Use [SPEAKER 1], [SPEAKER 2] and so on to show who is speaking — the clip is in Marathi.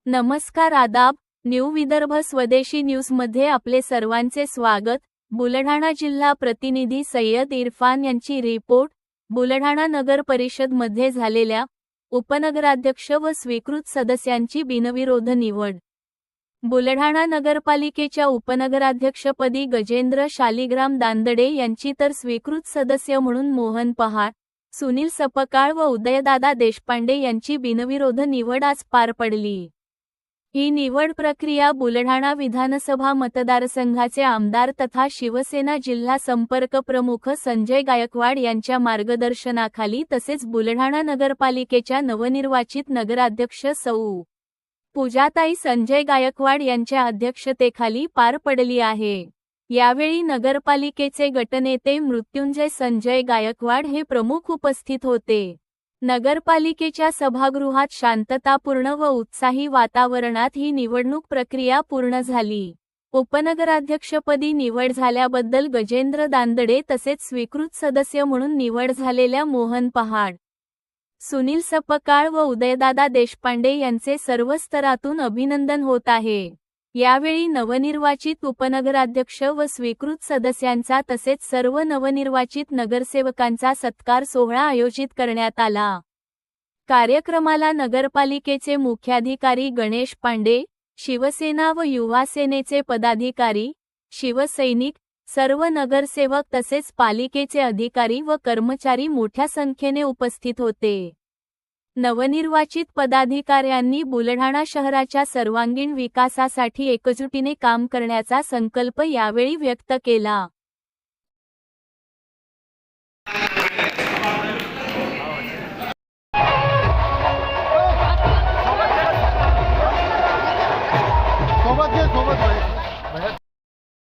[SPEAKER 1] नमस्कार आदाब, न्यू विदर्भ स्वदेशी न्यूजमध्ये आपले सर्वांचे स्वागत। बुलढाणा जिल्हा प्रतिनिधी सय्यद इरफान यांची रिपोर्ट। बुलढाणा नगर परिषद मध्ये झालेल्या उपनगराध्यक्ष व स्वीकृत सदस्यांची बिनविरोध निवड। बुलढाणा नगरपालिकेच्या उपनगराध्यक्षपदी गजेंद्र शालिग्राम दांदडे यांची तर स्वीकृत सदस्य म्हणून मोहन पहाड, सुनील सपकाळ व उदयदादा देशपांडे यांची बिनविरोध निवड आज पार पडली। ही निवड प्रक्रिया बुलढाणा विधानसभा मतदारसंघाचे आमदार तथा शिवसेना जिल्हा संपर्क प्रमुख संजय गायकवाड यांच्या मार्गदर्शनाखाली तसेच बुलढाणा नगरपालिकेच्या नवनिर्वाचित नगराध्यक्ष सौ. पूजाताई संजय गायकवाड यांच्या अध्यक्षतेखाली पार पडली आहे। यावेळी नगरपालिकेचे गटनेते मृत्युंजय संजय गायकवाड हे प्रमुख उपस्थित होते। नगरपालिकेच्या सभागृहात शांततापूर्ण व उत्साही वातावरणात ही निवडणूक प्रक्रिया पूर्ण झाली। उपनगराध्यक्षपदी निवड झाल्याबद्दल गजेंद्र दांदडे तसेच स्वीकृत सदस्य म्हणून निवड झालेल्या मोहन पहाड, सुनील सपकाळ व उदयदादा देशपांडे यांचे सर्व स्तरातून अभिनंदन होत आहे। यावेळी नवनिर्वाचित उपनगराध्यक्ष व स्वीकृत सदस्यांचा तसेच सर्व नवनिर्वाचित नगरसेवकांचा सत्कार सोहळा आयोजित करण्यात आला। कार्यक्रमाला नगरपालिकेचे मुख्याधिकारी गणेश पांडे, शिवसेना व युवा सेनेचे पदाधिकारी, शिवसैनिक, सर्व नगरसेवक तसेच पालिकेचे अधिकारी व कर्मचारी मोठ्या संख्येने उपस्थित होते। नवनिर्वाचित पदाधिकाऱ्यांनी बुलढाणा शहराच्या सर्वांगीण विकासासाठी एकजुटीने काम करण्याचा संकल्प यावेळी व्यक्त केला।